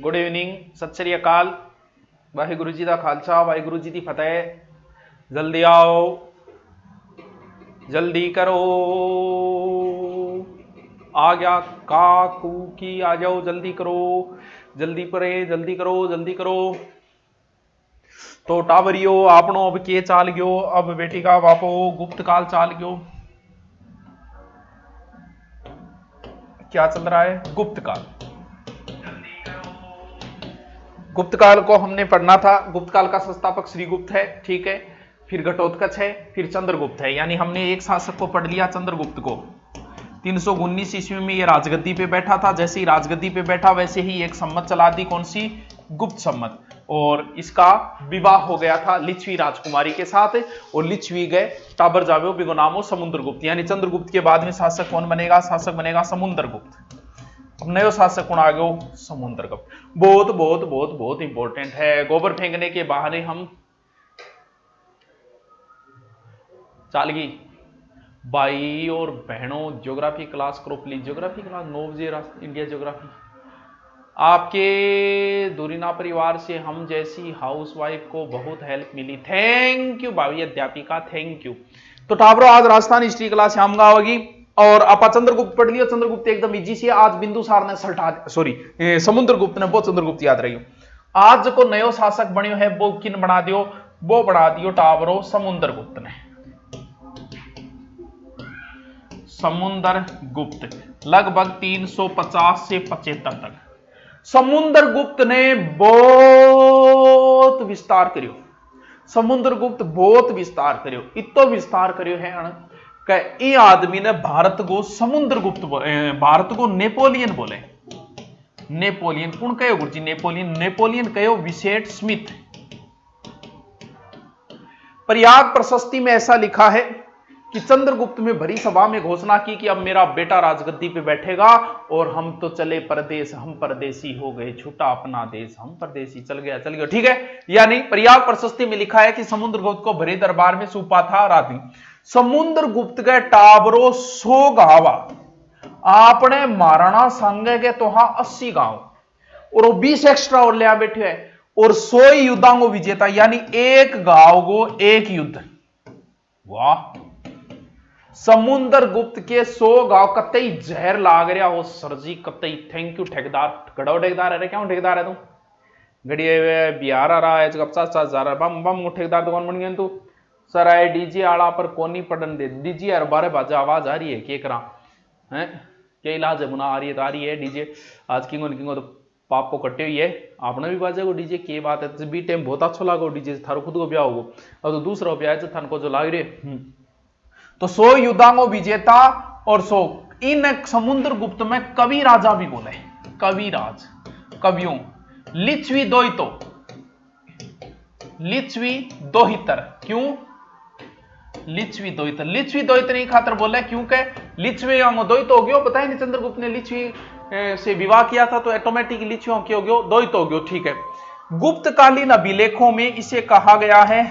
Good evening, सत श्री अकाल, वाहिगुरु जी का खालसा, वाहिगुरु जी की फतेह। जल्दी आओ, जल्दी करो, आ गया काकू की, आ जाओ, जल्दी करो, जल्दी परे, जल्दी करो, जल्दी करो। तो टावरियो आपनो अब के चाल गयो, अब बेटी का बापो गुप्त काल चाल गयो। क्या चल रहा है? गुप्त काल। गुप्त काल को हमने पढ़ना था। गुप्त काल का संस्थापक श्रीगुप्त है, ठीक है, फिर घटोत्कच है, फिर चंद्रगुप्त है। यानी हमने एक शासक को पढ़ लिया, चंद्रगुप्त को। 319 ईस्वी में ये राजगद्दी पे बैठा था। जैसे ही राजगद्दी पे बैठा वैसे ही एक सम्मत चला दी, कौन सी? गुप्त सम्मत। और इसका विवाह हो गया था लिच्छवी राजकुमारी के साथ, और लिच्छवी गए टाबर जावे बिगुनामो समुद्रगुप्त। यानी चंद्रगुप्त के बाद में शासक कौन बनेगा? शासक बनेगा समुद्रगुप्त। नयो शासक कौन आ गया? समुद्रगुप्त। बहुत बहुत बहुत बहुत इंपॉर्टेंट है। गोबर फेंकने के बहाने हम चाल गई। भाई और बहनों, ज्योग्राफी क्लास करो प्लीज। ज्योग्राफी क्लास 9 बजे इंडिया ज्योग्राफी। आपके दूरीना परिवार से हम जैसी हाउसवाइफ को बहुत हेल्प मिली। थैंक यू भावी अध्यापिका, थैंक यू। तो टाबरो आज राजस्थान हिस्ट्री क्लास शाम होगी, और आप चंद्रगुप्त पढ़ लियो। चंद्रगुप्त एकदम इजी से। आज बिंदुसार ने सल्टा, सॉरी समुद्रगुप्त ने, वो चंद्रगुप्त याद रहियो। आज को नयो शासक बनियो है वो किन बना दियो? वो बना दियो टाबरो समुद्रगुप्त ने। समुद्रगुप्त लगभग 350 से 75 तक समुद्रगुप्त ने बहुत विस्तार करियो। समुद्रगुप्त बहुत विस्तार करियो, इतो विस्तार करियो है कि आदमी ने भारत को समुद्रगुप्त, भारत को नेपोलियन बोले। नेपोलियन कौन कहो गुरुजी? नेपोलियन, नेपोलियन कहो विसेट स्मिथ। प्रयाग प्रशस्ति में ऐसा लिखा है कि चंद्रगुप्त में भरी सभा में घोषणा की कि अब मेरा बेटा राजगद्दी पे बैठेगा, और हम तो चले परदेश, हम परदेसी हो गए, छूटा अपना देश, हम परदेसी, चल गया, चल गया, ठीक है। यानी प्रयाग प्रशस्ति में लिखा है कि समुद्रगुप्त को भरे दरबार में सूपा था राधी। समुद्रगुप्त के टाबरो 100 गांव आपने महाराणा सांगे के तो हाँ 80 गांव, और वो 20 एक्स्ट्रा और लिया बैठे है, और 100 युद्धांगो विजेता। यानी एक गांव को एक युद्ध। वाह, समुद्रगुप्त के 100 गांव। कतई जहर लाग रहा हो सर जी, कतई। थैंक यू ठेकेदार। गड़ो ठेकेदार है, क्या ठेकेदार है तू? घड़िए बिहार आ रहा है, 50,000 बम बम ठेकेदार दुकान बन गया तू। सर आए डीजे आड़ा पर कोनी पड़न दे। डीजे यार 12 बजे आवाज आ रही है, के करा है? क्या इलाज है? बुना आ रही है तो आ रही है डीजे। आज किंगो तो पाप को कटे हुई है, आपने भी बाजे को डीजे। की बात है? बी टाइम बहुत अच्छा लागो डीजे, थारो खुद को ब्याह होगो, अब तो दूसरा ब्याह है थान को जो लाग रहे। तो 100 युद्धांगो विजेता, और 100 इन समुद्रगुप्त में कवि राजा भी बोले। कविराज, कवियों। लिच्छवी दोहितो, लिच्छवी दोहितर। क्यों लिच्छवी दोहितर? लिच्छवी दोहित नहीं खातर बोले क्योंकि लिच्छवी दोहित हो गयो। पता ही नहीं, चंद्रगुप्त ने लिच्छवी से विवाह किया था तो ऑटोमेटिक लिच्छवियों की हो गयो, दोहित हो गयो, ठीक है। गुप्तकालीन अभिलेखों में इसे कहा गया है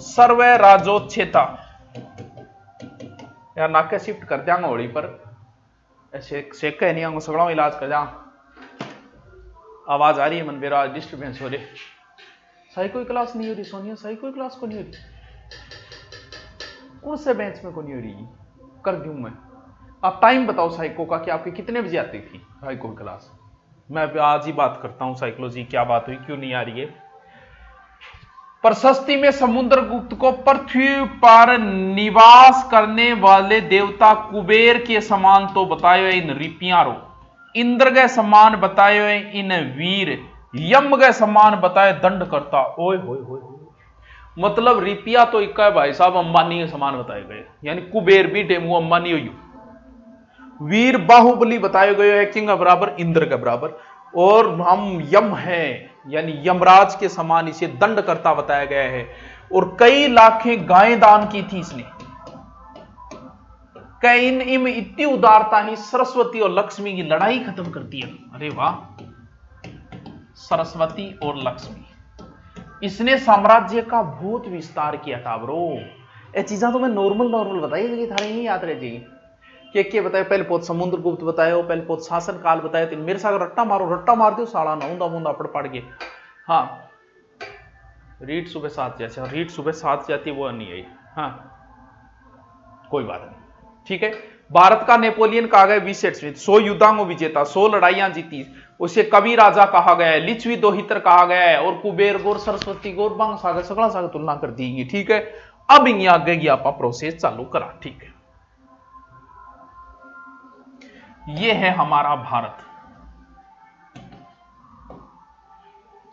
सर्व राजोच्छेता। यार नाके शिफ्ट कर दिया होड़ी पर, ऐसे सेक नहीं आऊंगा, सगड़ा इलाज कर जा। आवाज आ रही है मन मेरा, डिस्टर्बेंस हो रही। सही कोई क्लास नहीं हो रही सोनिया, सही कोई क्लास को नहीं हो रही। कौन से बेंच में को नहीं हो रही? कर दूं मैं। आप टाइम बताओ साइको का कि आपकी कितने बजे आती थी साइको क्लास? मैं आज ही बात करता हूं साइकोलॉजी, क्या बात हुई, क्यों नहीं आ रही है? प्रशस्ति में समुद्रगुप्त को पृथ्वी पर निवास करने वाले देवता कुबेर के समान तो बताए इन रिपियारो, इंद्र के समान बताए इन वीर, यम के समान बताए दंड करता। ओए होए होए, मतलब रिपिया तो इक्का है भाई साहब, अंबानी के समान बताए गए। यानी कुबेर भी डेमू अंबानी हो। वीर बाहुबली बताए गए हैं, किंग के बराबर, इंद्र के बराबर। और हम यम हैं, यानी यमराज के समान इसे दंड करता बताया गया है। और कई लाखें गायें दान की थी इसने। कई इनमें इतनी उदारता ही सरस्वती और लक्ष्मी की लड़ाई खत्म करती है। अरे वाह, सरस्वती और लक्ष्मी। इसने साम्राज्य का बहुत विस्तार किया था ब्रो। ये चीजें तो मैं नॉर्मल बताई, थारे नहीं याद रह जाएगी। के बताए, पहले पोत समुद्रगुप्त बताए हो, पहले पोत शासन काल बताए, तो मेरे साथ रट्टा मारो, रट्टा मार दो साला नौंदा मुंदा पड़ के। हाँ रीट सुबह 7 जैसे, रीट सुबह 7 जाती वो नहीं आई। हाँ कोई बात नहीं, ठीक है। भारत का नेपोलियन कहा गया विसेट स्मिथ, 100 युद्धांगों विजेता, 100 लड़ाइयां जीती, उसे कवि राजा कहा गया है, लिच्छवी दोहित्र कहा गया है, और कुबेर गोर, सरस्वती गोर, बांग सागर सगला सागर तुलना कर दी, ठीक है। अब इन आगे की आप प्रोसेस चालू करा, ठीक है। ये है हमारा भारत।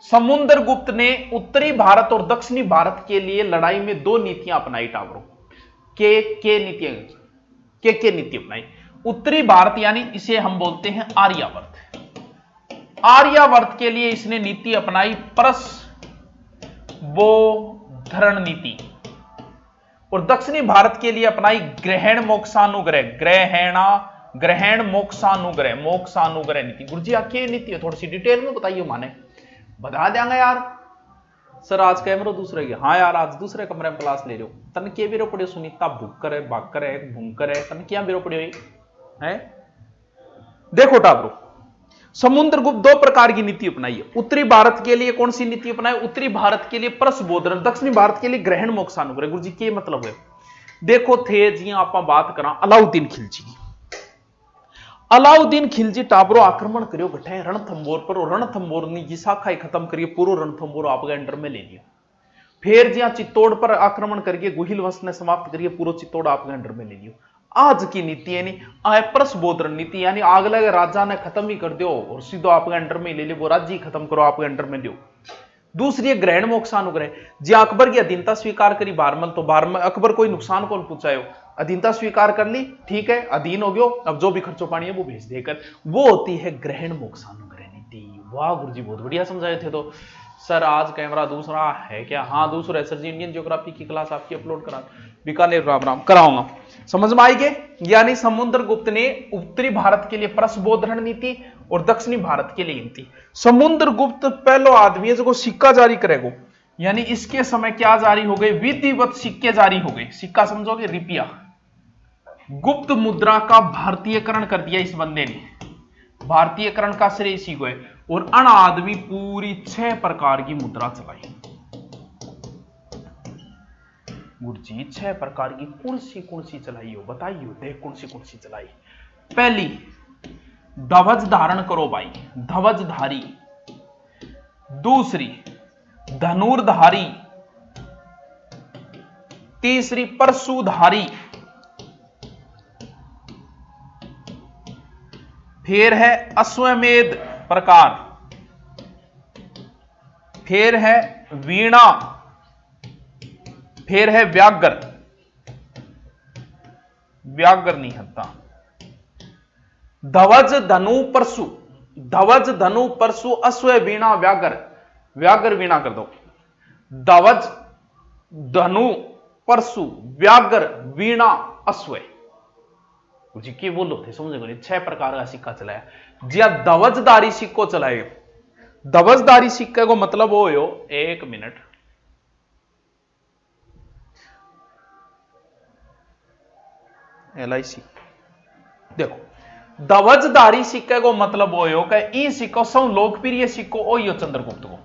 समुद्रगुप्त ने उत्तरी भारत और दक्षिणी भारत के लिए लड़ाई में 2 नीतियां अपनाई टावरों, के नीति अपनाई। उत्तरी भारत यानी इसे हम बोलते हैं आर्यावर्त। आर्यावर्त के लिए इसने नीति अपनाई परसबोधरण नीति, और दक्षिणी भारत के लिए अपनाई ग्रहण मोक्षानुग्रह, मोक्षानुग्रह नीति। गुरुजी क्या नीति है, थोड़ी सी डिटेल में बताइए, माने बता देंगे यार। सर आज कैमरा दूसरे के, हाँ यार आज दूसरे कमरे में क्लास ले रहे हो, तन के बिरो पड़े सुनीता भुक्कर है, बाकर है, भूंकर है, तन क्या बिरो पड़े है। देखो टाबरो, समुद्रगुप्त 2 प्रकार की नीति अपनाई है। उत्तरी भारत के लिए कौन सी नीति अपनाई? उत्तरी भारत के लिए परसबोधन, दक्षिणी भारत के लिए ग्रहण मोक्षानुग्रह। गुरुजी के मतलब है, देखो थे जी आप बात करा अलाउद्दीन खिलजी। अलाउद्दीन खिलजी टाबरो आक्रमण करियो गठे रणथंबोर पर, और रणथंबोर ने जी शाखा खत्म करिए, पूरा रणथंबोर आपके अंडर में ले लिया। फिर जी चित्तौड़ पर आक्रमण करके गुहिल वंश ने समाप्त करिए, पूरा चित्तौड़ आपके अंडर में ले लियो। आज की नीति यानी परसबोधन नीति, यानी अगले राजा ने खत्म ही कर दो और सीधो आपके अंडर में ले लियो, वो राज्य खत्म करो आपके अंडर में लियो। दूसरी है ग्रहण मोक्षानुग्रह, जी अकबर की अधीनता स्वीकार करी बारमल, तो बारमल अकबर कोई नुकसान कौन पूछायो, अधीनता स्वीकार कर ली, ठीक है, अधीन हो गयो, अब जो भी खर्चो पानी है वो भेज देकर, वो होती है ग्रहण मोक्षानुग्रह नीति। वाह गुरुजी बहुत बढ़िया समझाए थे। तो सर आज कैमरा दूसरा है क्या? हाँ दूसरा है सर जी, इंडियन ज्योग्राफी की क्लास आपकी अपलोड करा, बीकानेर राम कराऊंगा, समझ में आएगी। यानी समुद्रगुप्त ने उत्तरी भारत के लिए परसबोधन नीति और दक्षिणी भारत के लिए नीति। समुद्रगुप्त पहलो आदमी है जो सिक्का जारी करेगा, यानी इसके समय क्या जारी हो गए, विधिवत सिक्के जारी हो गए। सिक्का समझोगे, रुपया, गुप्त मुद्रा का भारतीयकरण कर दिया इस बंदे ने, भारतीयकरण का श्रेय इसी को है। और अन आदमी पूरी 6 प्रकार की मुद्रा चलाई। गुरुजी 6 प्रकार की कौन सी चलाई हो, बताइए देख कौन सी चलाई। पहली ध्वज धारण करो भाई, ध्वजधारी। दूसरी धनुर्धारी। तीसरी परशुधारी। फिर है अश्वमेध प्रकार, फिर है वीणा, फिर है व्याघ्र, व्याघ्र नहीं हत्ता, ध्वज धनु परशु, ध्वज धनु परशु अश्व वीणा व्याघ्र, व्याघ्र वीणा कर दो, ध्वज धनु परशु व्याघ्र वीणा अश्व। जी के बोलो थे समझे, 6 प्रकार का सिक्का चलाया। जी ध्वजधारी सिक्को चलाए। ध्वजधारी सिक्के को मतलब हो, 1 मिनट, LIC देखो, ध्वजधारी सिक्के को मतलब हो कि सिक्को सब लोकप्रिय सिक्को हो चंद्रगुप्त को,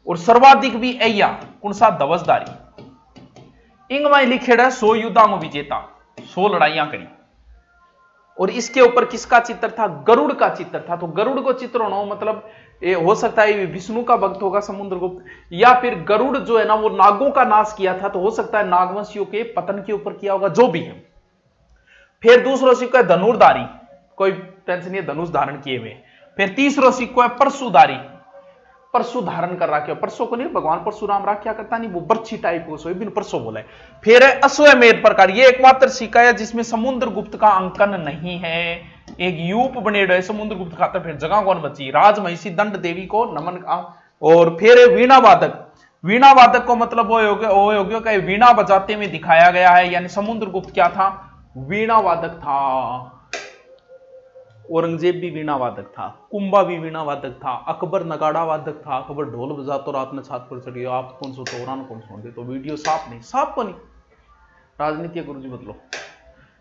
और सर्वाधिक भी ऐया कौन सा, ध्वजधारी। इंगमाई लिखेड़ा 100 युद्धांगों विजेता, 100 लड़ाइयां करी, और इसके ऊपर किसका चित्र था, गरुड़ का चित्र था। तो गरुड़ को चित्र होना मतलब हो सकता है विष्णु का भक्त होगा समुद्रगुप्त, या फिर गरुड़ जो है ना वो नागों का नाश किया था, तो हो सकता है नागवंशियों के पतन के ऊपर किया होगा, जो भी है। फिर दूसरा सिक्का है धनुर्धारी, कोई टेंशन नहीं है, धनुष धारण किए हुए। फिर तीसरा सिक्का है परशुधारी, परशु धारण कर रखे, परसों को नहीं भगवान परशुराम क्या करता नहीं, वो बर्छी टाइप को बिन परसों बोला है। फिर है अश्वमेध प्रकार, ये एकमात्र सिक्का है जिसमें समुद्रगुप्त का अंकन नहीं है, एक यूप बने है समुद्रगुप्त खाता। फिर जगह कौन बची, राजमहिषी दंड देवी को नमन। और फिर है वीणा वादक, वीणा वादक को मतलब वो योग्य का वीणा बजाते हुए दिखाया गया है, यानी समुद्रगुप्त क्या था, वीणा वादक था। औरंगजेब भी वीणा वादक था, कुंभा भी वीणा वादक था, अकबर नगाड़ा वादक था, अकबर ढोल बजातो रात में छात पर चढ़ी। आप कौन सो तोरान कौन सो दे, तो वीडियो साफ नहीं, साफ को नहीं, राजनीति गुरु जी बदलो,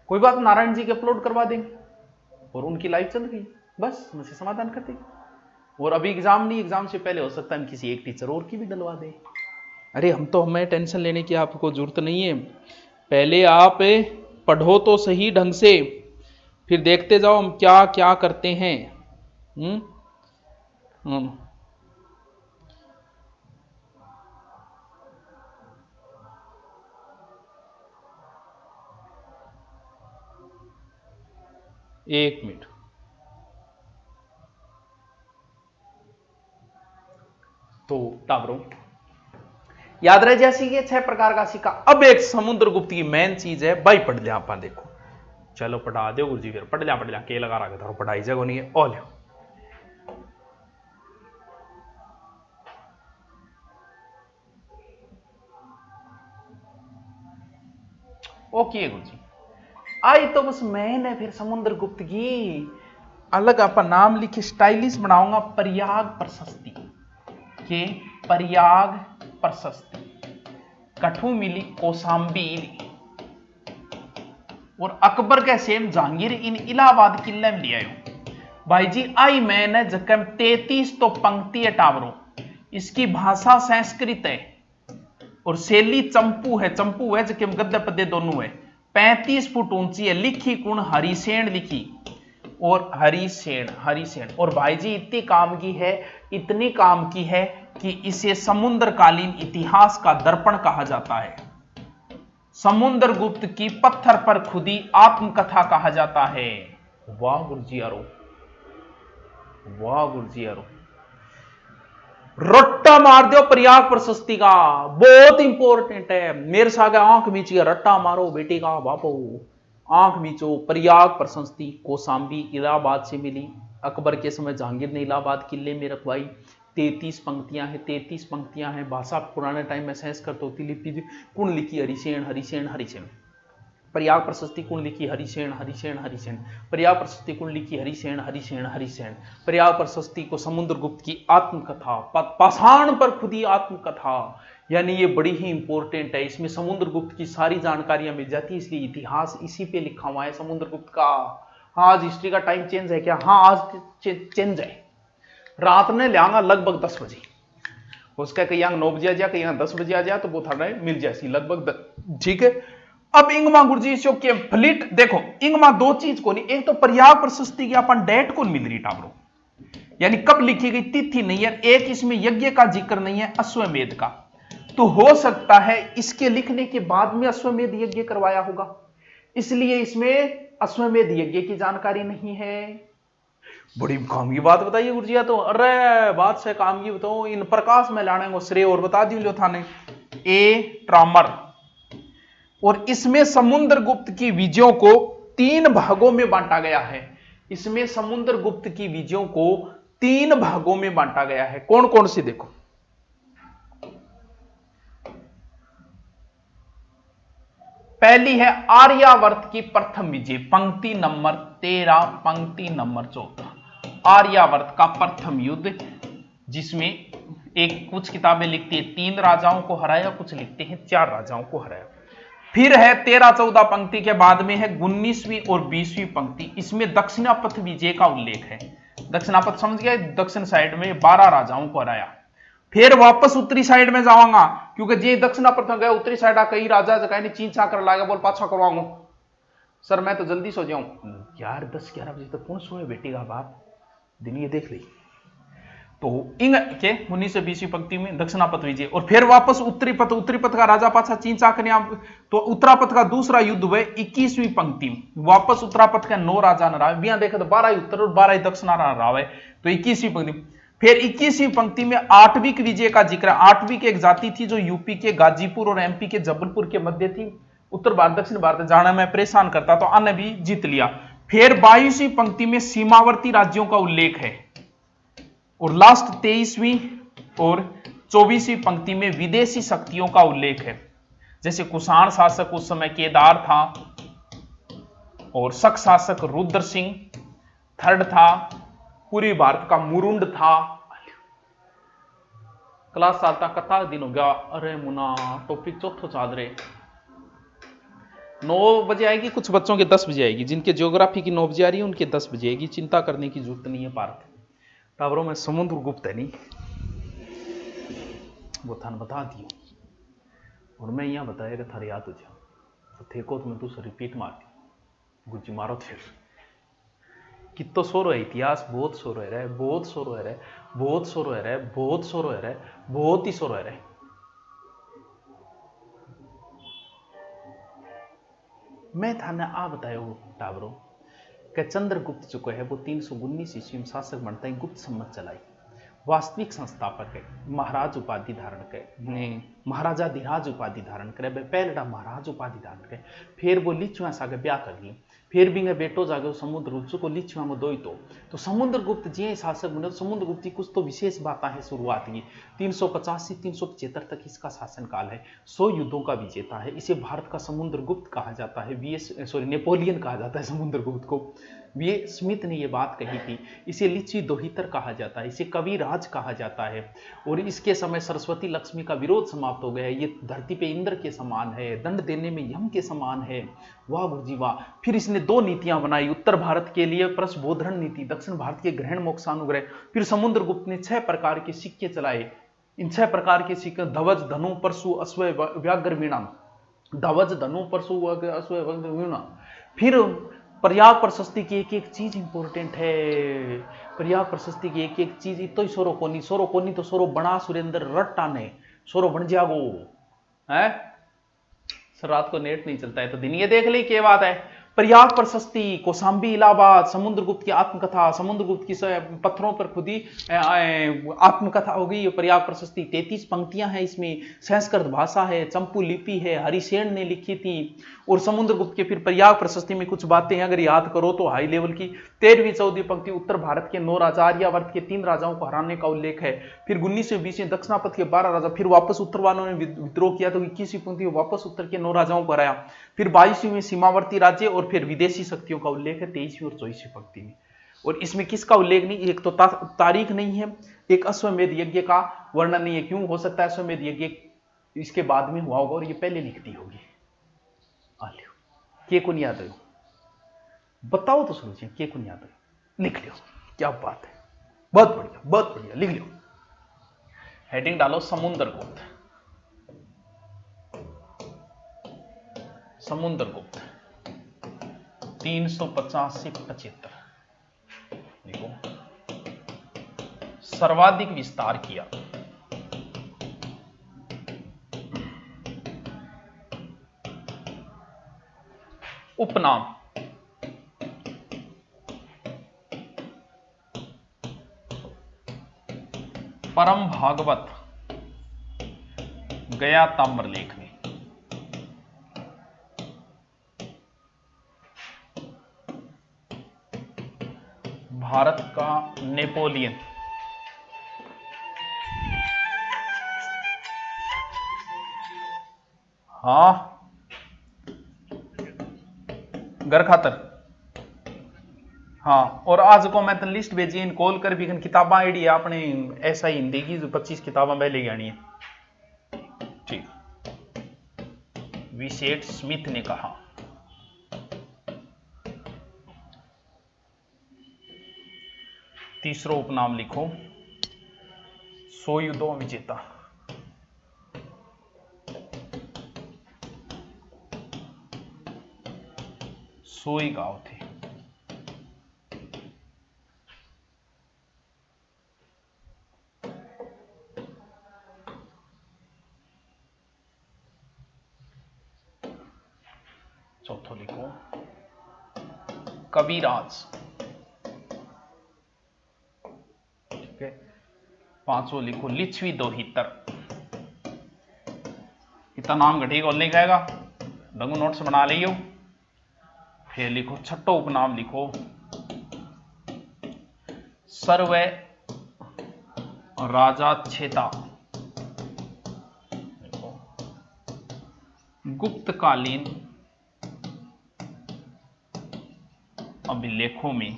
कोई बात नारायण जी के अपलोड करवा देंगे और उनकी लाइफ चल रही, बस मुझे समाधान कर देंगे। और अभी एग्जाम नहीं, एग्जाम से पहले हो सकता है हम किसी एक टीचर और की भी डलवा दें। अरे हमें टेंशन लेने की आपको जरूरत नहीं है, पहले आप पढ़ो तो सही ढंग से, फिर देखते जाओ हम क्या क्या करते हैं। एक मिनट, तो टावरों याद रहे जैसी ये 6 प्रकार का सिक्का। अब एक समुद्रगुप्त की मेन चीज है भाई, पढ़ लिया आप देखो, चलो पढ़ा दो गुरु जी, फिर पढ़ लिया के लगा रहा था पढ़ाई जगह नहीं है। ओ लिया ओके गुरु जी, आई तो बस मैंने फिर समुद्रगुप्त की अलग आपका नाम लिखे स्टाइलिश बनाऊंगा, प्रयाग प्रशस्ति के, प्रयाग प्रशस्ति कठू मिली कौसाम्बी इली, और अकबर के सेम जहांगीर इन इलाहाबाद किले में लिया भाई जी। आई मैंने जकम 33 तो पंक्ति है टावरों, इसकी भाषा संस्कृत है और शैली चंपू है जकम गद्य पद्य दोनों है, 35 फुट ऊंची है, लिखी कुण हरिसेन लिखी, और हरिसेन और भाई जी इतनी काम की है कि इसे समुद्रकालीन इतिहास का दर्पण कहा जाता है, समुद्रगुप्त की पत्थर पर खुदी आत्मकथा कहा जाता है। वाह गुरुजी यारो, वाह गुरुजी यारो, रट्टा मार दो प्रयाग प्रशस्ति का, बहुत इंपॉर्टेंट है। मेरे साथ आंख मीचिए, रट्टा मारो बेटी का बापो, आंख मीचो। प्रयाग प्रशस्ति कौसाम्बी इलाहाबाद से मिली, अकबर के समय जहांगीर ने इलाहाबाद किले में रखवाई। 33 पंक्तियां हैं, 33 पंक्तियां हैं। भाषा पुराने टाइम में संस्कृत होती, लिपि कुण लिखी हरिसेन। प्रयाग प्रशस्ति कुण लिखी हरिसेन। प्रयाग प्रशस्ति कुण लिखी हरिसेन। प्रयाग प्रशस्ति को समुद्रगुप्त की आत्मकथा, पाषाण पर खुदी आत्मकथा, यानी ये बड़ी ही इंपॉर्टेंट है, इसमें समुद्रगुप्त की सारी जानकारियां मिल जाती है, इसलिए इतिहास इसी पे लिखा हुआ है समुद्रगुप्त का। हाँ आज हिस्ट्री का टाइम चेंज है क्या? हाँ आज चेंज है, रात ने लियांगा लगभग 10 बजे, उसका कहीं 9 बजे आ जाए, कहीं 10 बजे आ जाए, तो वो थाने मिल जाए लगभग, ठीक है। अब इंगमा गुरुजी के फ्लिट देखो, इंगमा 2 चीज को नहीं, एक तो प्रयाग प्रशस्ति की अपन डेट को मिल रही टावरों, यानी कब लिखी गई तिथि नहीं है, एक इसमें यज्ञ का जिक्र नहीं है अश्वमेध का, तो हो सकता है इसके लिखने के बाद में अश्वमेध यज्ञ करवाया होगा, इसलिए इसमें अश्वमेध यज्ञ की जानकारी नहीं है। बड़ी काम की बात बताइए गुरुजी, तो अरे बात से काम की बताओ, इन प्रकाश में लाने को श्रेय और बता दी लो थाने ए ट्रामर। और इसमें समुद्रगुप्त की विजयों को 3 भागों में बांटा गया है, इसमें समुद्रगुप्त की विजयों को 3 भागों में बांटा गया है। कौन कौन सी देखो, पहली है आर्यावर्त की प्रथम विजय, पंक्ति नंबर 13, पंक्ति नंबर 14, आर्यावर्त का प्रथम युद्ध, जिसमें एक कुछ किताबें लिखती है 3 राजाओं को हराया, कुछ लिखते हैं 4 राजाओं को हराया। फिर है 13-14 पंक्ति के बाद में है 19वीं और 20वीं पंक्ति, इसमें दक्षिणापथ विजय का उल्लेख है। दक्षिणापथ समझ गए, दक्षिण साइड में 12 राजाओं को हराया। फिर वापस उत्तरी साइड में जाऊंगा, क्योंकि जे दक्षिणापथ में गए उत्तरी साइड कई राजा जगह चीन चाकर लाएगा, बोल पाछा करवाऊंगा सर मैं तो जल्दी सो जाऊं यार, 10-11 बजे तक कौन सोए बेटी का बाप, दिन ये देख ली। तो इंग के 1920वीं पंक्ति में दक्षिणापथ विजय, और फिर वापस उत्तरी पथ का राजा पाछा चीन चाकरिया, तो उत्तरापथ का दूसरा युद्ध हुए 21वीं पंक्ति में, वापस उत्तरापथ का 9 राजा न रहा, बिया देखे तो 12 उत्तर और 12 दक्षिण रहा है, तो 21वीं पंक्ति। फिर 21वीं पंक्ति में 8वीं विजय का जिक्र है। 8वीं की एक जाति थी जो यूपी के गाजीपुर और एमपी के जबलपुर के मध्य थी, उत्तर भारत दक्षिण भारत जाना में परेशान करता, तो अन्य भी जीत लिया। फिर 22वीं पंक्ति में सीमावर्ती राज्यों का उल्लेख है, और लास्ट 23वीं और 24वीं पंक्ति में विदेशी शक्तियों का उल्लेख है, जैसे कुषाण शासक उस समय केदार था, और शक शासक रुद्र सिंह, थर्ड था पूर्वी भारत का मुरुंड था। क्लास चालता कथा दिन हो गया, अरे मुना टॉपिक चौथो चाल रहे, 9 बजे आएगी, कुछ बच्चों के 10 बजे आएगी। जिनके ज्योग्राफी की 9 बजे आ रही है उनके 10 बजे आएगी। चिंता करने की जरूरत नहीं है। पार्थ टावरों में समुद्र गुप्त है नहीं, वो थान बता दियो और मैं यहाँ बताएगा थारे याद हो जाओ तो थे को तुम्हें दूसरा रिपीट मार दी गुज्जी मारो फिर। कितो शोर है इतिहास, बहुत शोर है रहा, बहुत शोर है रहा, बहुत शोर है रहा, बहुत शोर है रहा, बहुत ही शोर है रहा। मैं थाने आ बताया टावरों कि चंद्रगुप्त जो है वो 319 ईस्वी में शासक बनता है, गुप्त संमत चलाई, वास्तविक संस्थापक है, महाराज उपाधि धारण करे, महाराजाधिराज उपाधि धारण करे, पहलड़ा महाराज उपाधि धारण करे। फिर वो लिचुआ सागे ब्याह कर ली, फिर भी बेटो जागे समुद्रगुप्त को लिचुआ में दो ही तो समुद्रगुप्त जी शासक बने। समुद्रगुप्त की कुछ तो विशेष बातें हैं शुरुआत की। 350 से 375 तक इसका शासनकाल है, 100 युद्धों का विजेता है। इसे भारत का समुद्रगुप्त कहा जाता है, नेपोलियन कहा जाता है समुद्रगुप्त को। वी स्मिथ ने यह बात कही थी। इसे लिच्ची दोहितर कहा जाता है, इसे कविराज कहा जाता है। और इसके समय सरस्वती लक्ष्मी का विरोध समाप्त हो गया है। ये धरती पे इंद्र के समान है, दंड देने में यम के समान है। वाह गुरुजी वाह। फिर इसने 2 नीतियां बनाई, उत्तर भारत के लिए प्रस्बोधन नीति, दक्षिण भारत के ग्रहण मोक्षानुग्रह। फिर समुद्रगुप्त ने 6 प्रकार के सिक्के चलाए। इन 6 प्रकार के सिक्के ध्वज, धनु, परशु, अश्व, व्याघ्र, वीणा। ध्वज, धनु, परशु, अश्व, व्याघ्र, वीणा। फिर प्रयाग प्रशस्ति की एक एक चीज इंपॉर्टेंट है। प्रयाग प्रशस्ति की एक एक चीज तो सोरो कोनी तो सोरो बना सुरेंद्र रट्टा ने सोरो बन जागो है। सर रात को नेट नहीं चलता है तो दिन ये देख ली क्या बात है। प्रयाग प्रशस्ति, कौशाम्बी इलाहाबाद, समुद्रगुप्त की आत्मकथा, समुद्रगुप्त की पत्थरों पर खुदी आत्मकथा हो गई। प्रयाग प्रशस्ति 33 पंक्तियां हैं इसमें, संस्कृत भाषा है, चंपू लिपि है, हरिसेन ने लिखी थी। और समुद्रगुप्त के फिर प्रयाग प्रशस्ति में कुछ बातें अगर याद करो तो हाई लेवल की 13वीं 14वीं पंक्ति उत्तर भारत के 9 राजा, आर्यावर्त के 3 राजाओं को हराने का उल्लेख है। फिर 19वीं 20वीं दक्षिणापथ के 12 राजा, फिर वापस उत्तर वालों ने विद्रोह किया तो 21वीं पंक्ति वापस उत्तर के 9 राजाओं को हराया। फिर 22वीं में सीमावर्ती राज्य और फिर विदेशी शक्तियों का उल्लेख है 23वीं और 24वीं पंक्ति में। और इसमें किसका उल्लेख नहीं, एक तो तारीख नहीं है, एक अश्वमेध यज्ञ का वर्णन नहीं है। क्यों हो सकता है अश्वमेध यज्ञ इसके बाद में हुआ होगा और ये पहले लिखती होगी। के को नहीं याद है बताओ तो सुनो, के को नहीं याद है लिख लो, क्या बात है, बहुत बढ़िया लिख लो। हेडिंग डालो समुद्रगुप्त। समुद्रगुप्त 350 से 75 देखो सर्वाधिक विस्तार किया। उपनाम परम भागवत गया ताम्रलेख में। भारत का नेपोलियन, हाँ घर खातर, हाँ। और आज को मैं लिस्ट भेजी इन कॉल कर भी किताबा आईडी है अपने ऐसा ही हिंदी की जो 25 किताबा पहले जानी है। ठीक, विशेट स्मिथ ने कहा तीसरा उपनाम लिखो 100 युद्धों विजेता। सोई गांव थे। चौथो लिखो कविराज। ठीक है, 5वां लिखो लिच्छवी दोहितर। इतना नाम घटेगा और लिख आएगा, डंगू नोट्स बना लियो। फिर लिखो 6ठो उपनाम लिखो सर्व राजा छेता। गुप्तकालीन अभिलेखों में,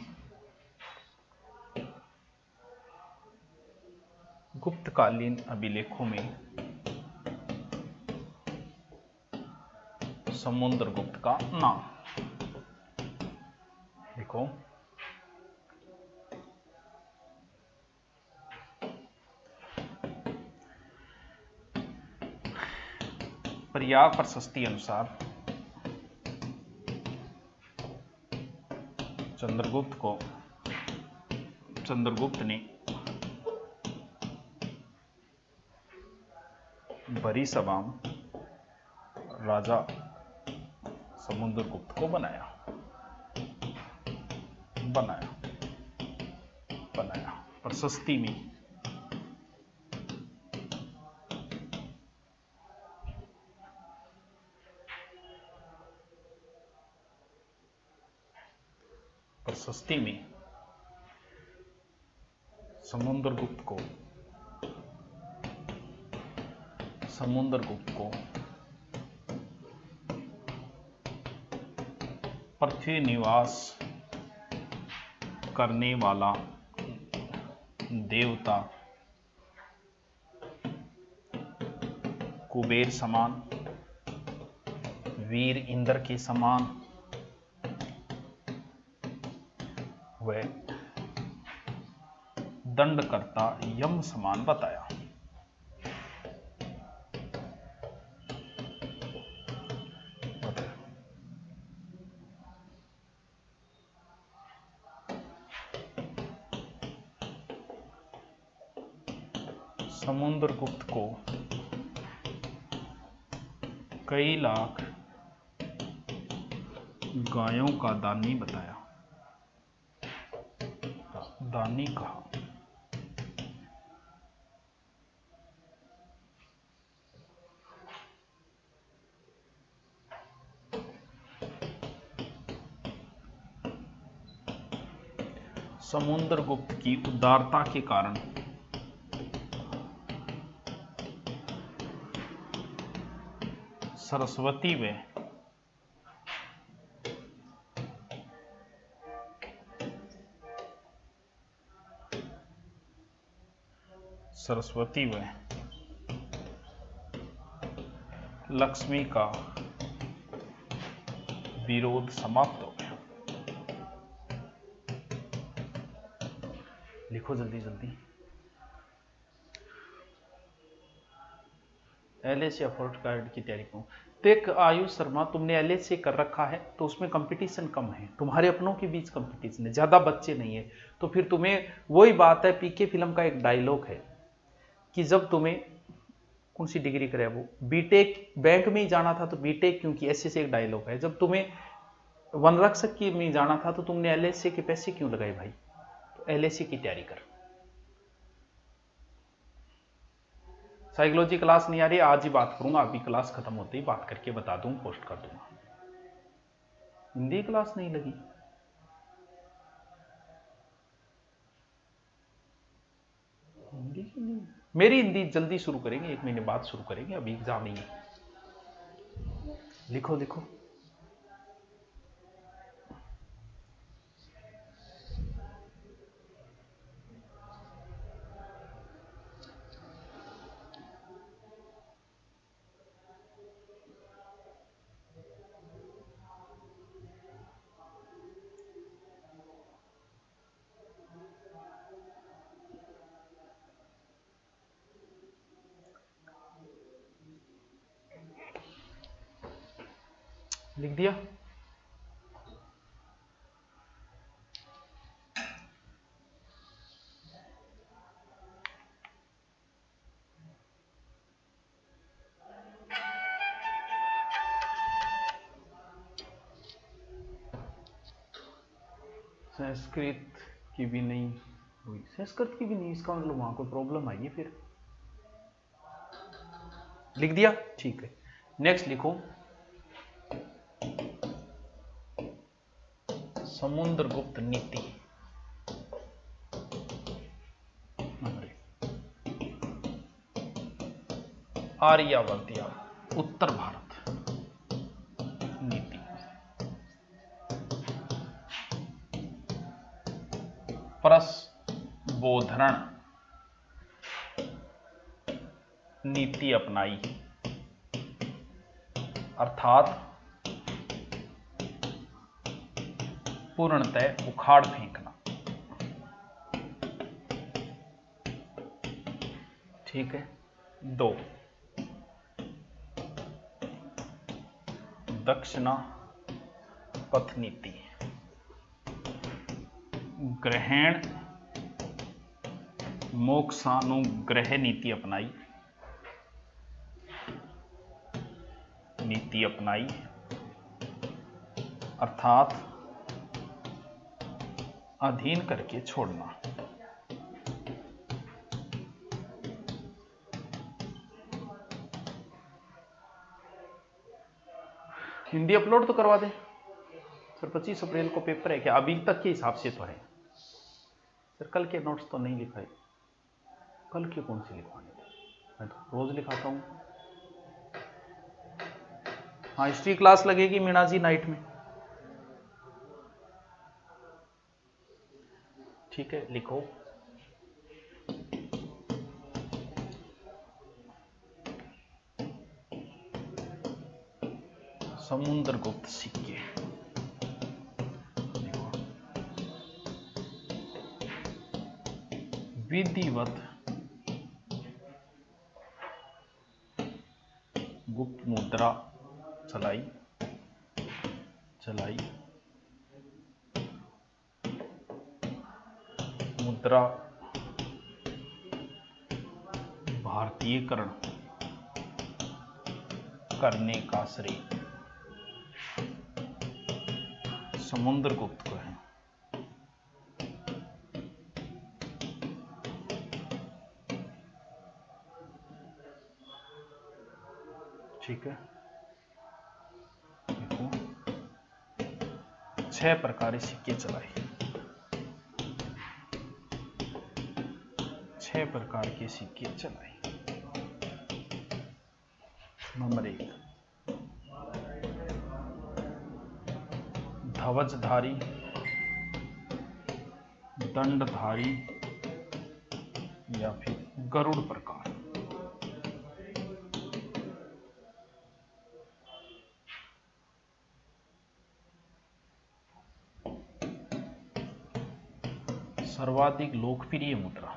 गुप्तकालीन अभिलेखों में समुद्रगुप्त का नाम लिखो। प्रयाग प्रशस्ति अनुसार चंद्रगुप्त ने बड़ी सभा में राजा समुद्रगुप्त को बनाया। प्रशस्ति में समुद्रगुप्त को पृथ्वी निवास करने वाला देवता कुबेर समान, वीर इंद्र के समान व दंडकर्ता यम समान बताया। समुद्रगुप्त को कई लाख गायों का दानी बताया, दानी कहा। समुद्रगुप्त की उदारता के कारण सरस्वती व लक्ष्मी का विरोध समाप्त हो गया। लिखो जल्दी जल्दी। एलएसी अफोर्ड कार्ड की तैयारी करूं। देख आयुष शर्मा, तुमने एलएसी कर रखा है तो उसमें कंपटीशन कम है, तुम्हारे अपनों के बीच कंपटीशन है, ज्यादा बच्चे नहीं है। तो फिर तुम्हें वही बात है, पीके फिल्म का एक डायलॉग है कि जब तुम्हें कौन सी डिग्री करे वो बीटेक बैंक में ही जाना था तो बीटेक क्यों की, ऐसे से एक डायलॉग है। जब तुम्हें वनरक्षक की में जाना था तो तुमने एलएसी के पैसे क्यों लगाए भाई। तो एलएसी की तैयारी कर। साइकोलॉजी क्लास नहीं आ रही, आज ही बात करूंगा, अभी क्लास खत्म होते ही बात करके बता दूं, पोस्ट कर दूंगा। हिंदी क्लास नहीं लगी, हिंदी की नहीं, मेरी हिंदी जल्दी शुरू करेंगे, 1 महीने बाद शुरू करेंगे, अभी एग्जाम नहीं है। लिखो लिखो। लिख दिया। संस्कृत की भी नहीं हुई, संस्कृत की भी नहीं, इसका मतलब वहां कोई प्रॉब्लम आई है फिर। लिख दिया, ठीक है। नेक्स्ट लिखो, समुद्रगुप्त नीति। आर्यावर्त या उत्तर भारत नीति। प्रस्बोधन नीति अपनाई, अर्थात पूर्णतः उखाड़ फेंकना। ठीक है। 2, दक्षिणा पथ नीति, ग्रहण मोक्षानुग्रह नीति अपनाई, अर्थात अधीन करके छोड़ना। हिंदी अपलोड तो करवा दे सर, 25 अप्रैल को पेपर है क्या? अभी तक के हिसाब से तो है सर, कल के नोट्स तो नहीं लिखा है। कल के कौन से लिखवाने थे? मैं तो रोज लिखाता हूं। हाँ, हिस्ट्री क्लास लगेगी मीणा जी नाइट में। ठीक है, लिखो। समुद्रगुप्त सिक्के, विधिवत गुप्त मुद्रा चलाई मुद्रा भारतीयकरण करने का श्रेय समुद्रगुप्त को है। ठीक है, देखो 6 प्रकार सिक्के चलाए, 6 प्रकार के सिक्के चलाए। नंबर 1, ध्वजधारी, दंडधारी या फिर गरुड़ प्रकार। सर्वाधिक लोकप्रिय मुद्रा,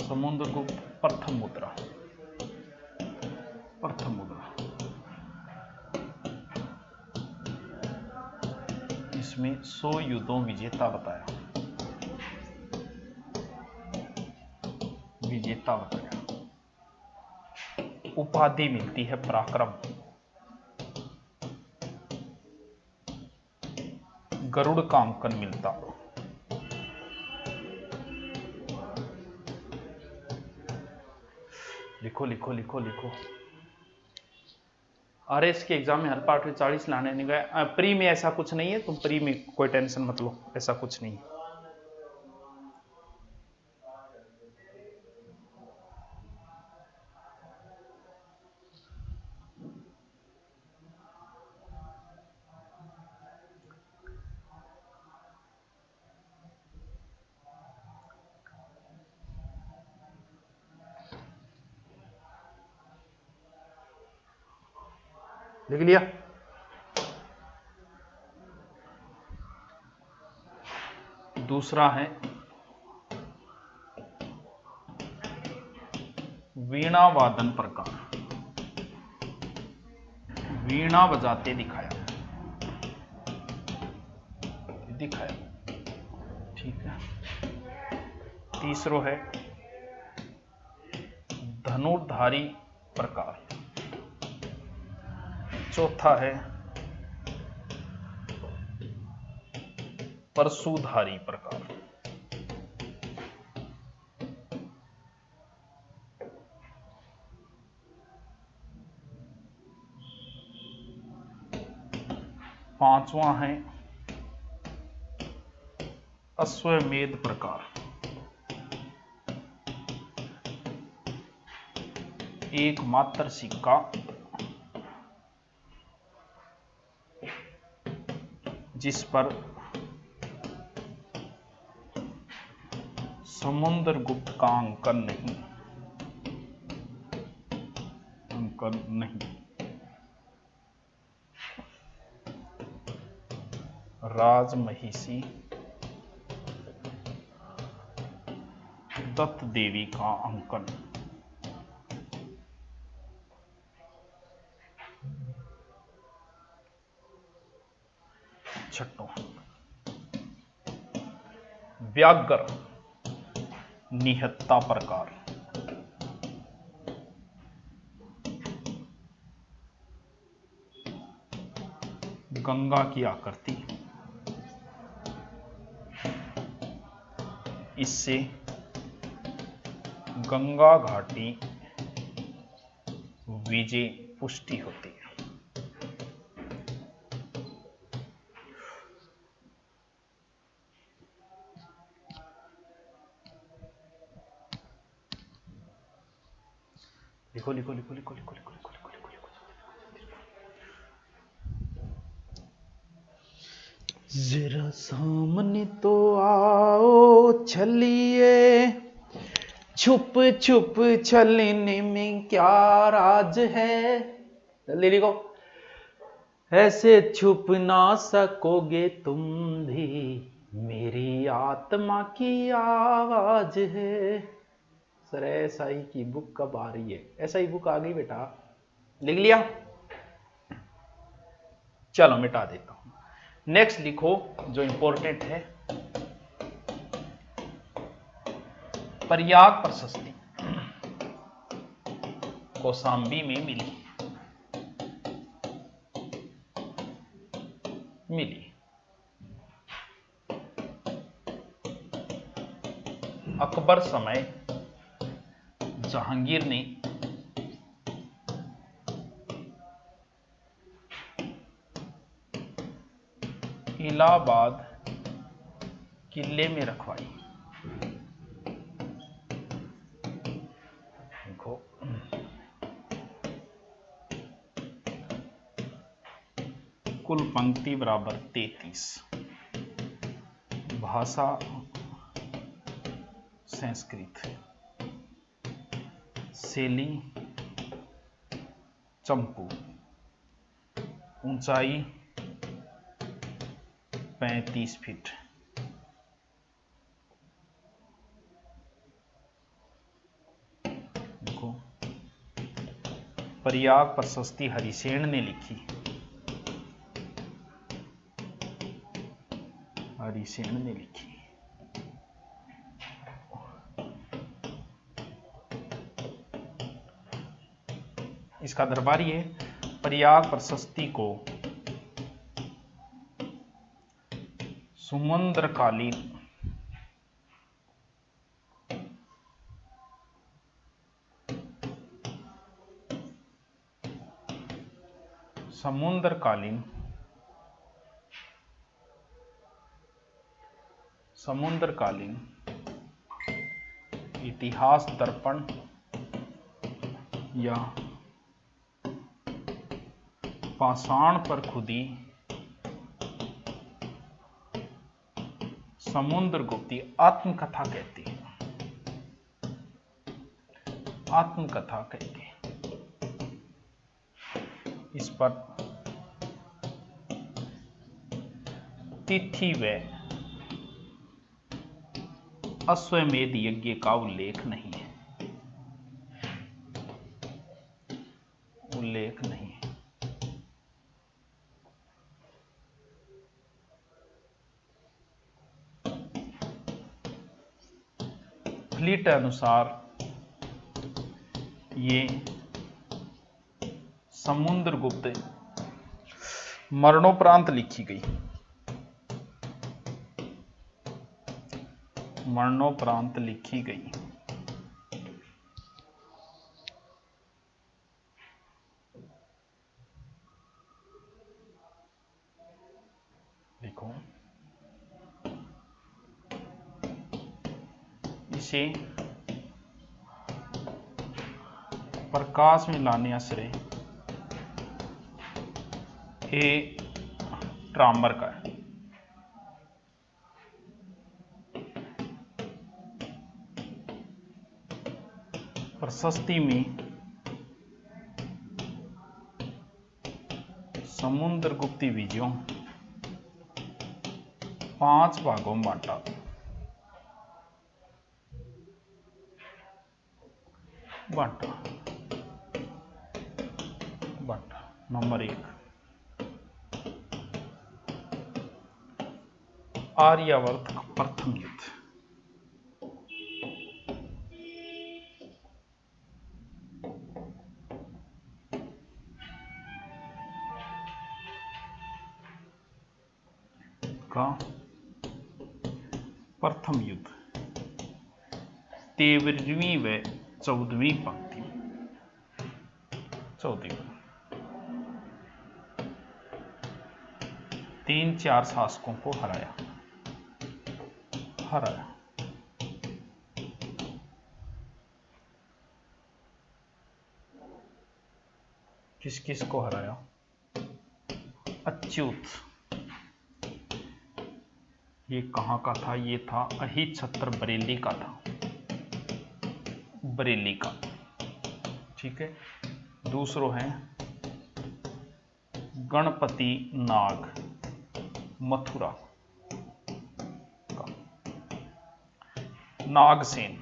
समुद्रगुप्त प्रथम मुद्रा। इसमें 100 युद्धों विजेता बताया। उपाधि मिलती है पराक्रम। गरुड़ का अंकन मिलता। लिखो। आरएस के एग्जाम में हर पार्ट में 40 लाने नहीं गए। प्री में ऐसा कुछ नहीं है, तुम प्री में कोई टेंशन मत लो, ऐसा कुछ नहीं है। लिख लिया? दूसरा है वीणा वादन प्रकार, वीणा बजाते दिखाया। ठीक है। तीसरो है धनुर्धारी प्रकार। चौथा है परशुधारी प्रकार। पांचवा है अश्वमेध प्रकार। एकमात्र सिक्का जिस पर समुद्रगुप्त का अंकन नहीं, अंकन नहीं। राजमहिषी दत्त देवी का अंकन। छठो, व्याघ्र निहत्ता प्रकार। गंगा की आकृति, इससे गंगा घाटी विजय पुष्टि होती है। लिखो लिखो लिखो लिखो लिखो लिखो लिखो लिखो लिखो लिखो। जरा सामने तो आओ छलिए, छुप छुप छलने में क्या राज है। जल्दी लिखो। ऐसे छुप ना सकोगे तुम भी, मेरी आत्मा की आवाज है। सर एसआई की बुक कब आ रही है? एसआई बुक आ गई बेटा, लिख लिया? चलो मिटा देता हूं। नेक्स्ट लिखो जो इंपॉर्टेंट है, प्रयाग प्रशस्ति कौशाम्बी में मिली। अकबर समय जहांगीर ने इलाहाबाद किले में रखवाई। देखो कुल पंक्ति बराबर 33। भाषा संस्कृत, शैली चंपू, ऊंचाई 35 फीट। देखो प्रयाग प्रशस्ति हरिसेन ने लिखी, हरिसेन ने लिखी। इसका दरबारी है। प्रयाग प्रशस्ति को समुद्रकालीन समुद्रकालीन इतिहास दर्पण या पाषाण पर खुदी समुद्रगुप्त आत्मकथा कहती है, आत्मकथा कहती है। इस पर तिथि व अश्वमेध यज्ञ का उल्लेख नहीं है, उल्लेख नहीं है। फ्लीट अनुसार ये समुद्रगुप्त मरणोपरांत लिखी गई, मरणोपरांत लिखी गई। देखो इसे प्रकाश में लाने आश्रय ए ट्रामर का है। प्रशस्ति में समुद्रगुप्त विजयों 5 भागों में बांटा। नंबर 1 आर्यावर्त का प्रथम युद्ध। का प्रथम युद्ध 13वीं व 14वीं पंक्ति। 3-4 शासकों को हराया। किस किस को हराया? अच्युत, ये कहां का था? ये था अहित छत्र बरेली का था, बरेली का। ठीक है। दूसरो है गणपति नाग, मथुरा का। नागसेन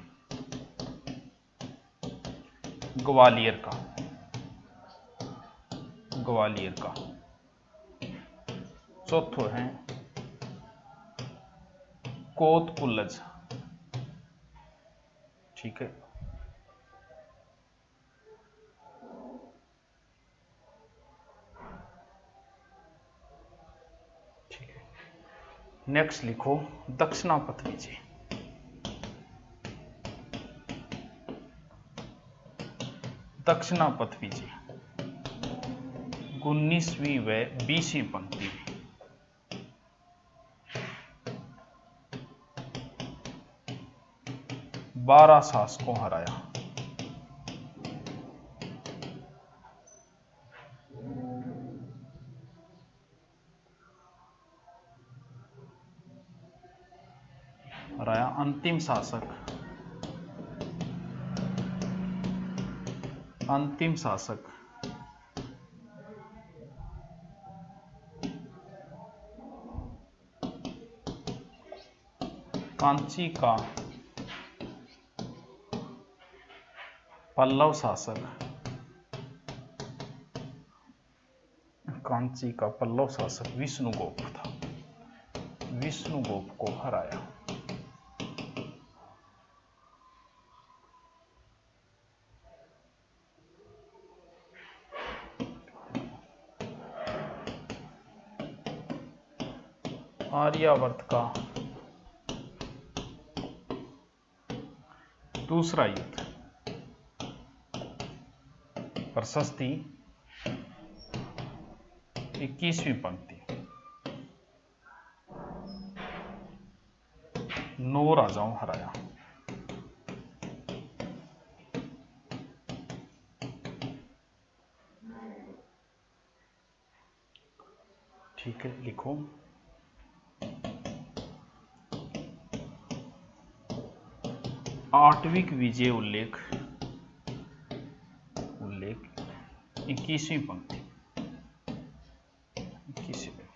ग्वालियर का, चौथो है कोतपुल्लज। ठीक है। नेक्स्ट लिखो दक्षिणापथ विजय। दक्षिणापथ विजय 19वीं व 20वीं पंक्ति में। बारह शासकों हराया। अंतिम शासक कांची का पल्लव शासक, विष्णुगुप्त था। विष्णुगुप्त को हराया। आर्यावर्त का दूसरा युद्ध। प्रशस्ति 21वीं पंक्ति। 9 राजाओं हराया। ठीक है, लिखो आठवीं विजय उल्लेख 21वीं पंक्ति। 21वीं।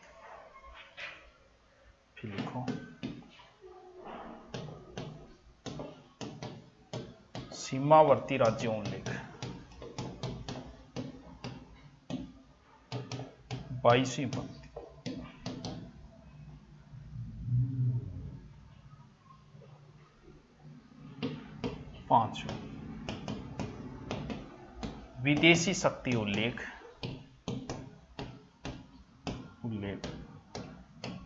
फिर लिखो सीमावर्ती राज्यों उल्लेख 22वीं पंक्ति। 5 विदेशी शक्ति उल्लेख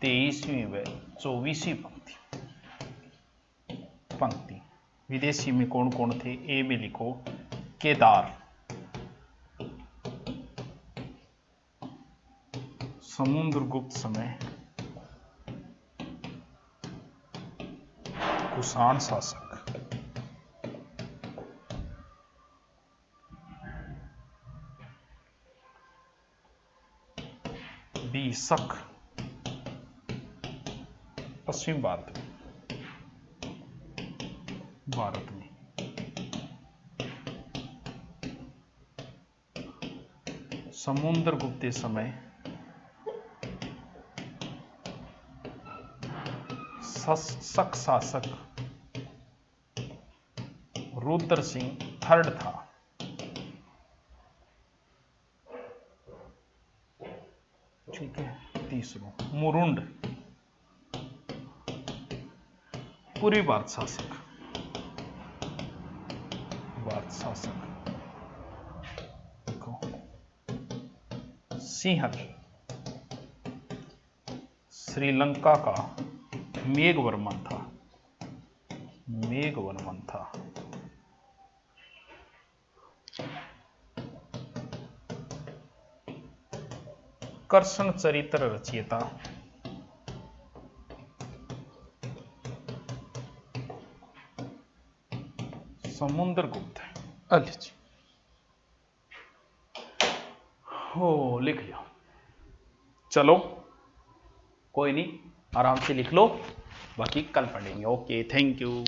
23वीं व 24वीं पंक्ति। विदेशी में कौन कौन थे? ए में लिखो केदार, समुद्रगुप्त समय कुषाण शासक, बी शक पश्चिम भारत में, समुद्रगुप्त समय शक शासक रुद्र सिंह थर्ड था। ठीक है, तीसरा मुरुंड पूरी भारत शासक देखो, सिंहल श्रीलंका का मेघवर्मन था। कर्षण चरित्र रचयिता समुद्रगुप्त है। हो लिख लिया, चलो कोई नहीं, आराम से लिख लो, बाकी कल पढ़ेंगे। Okay, thank you.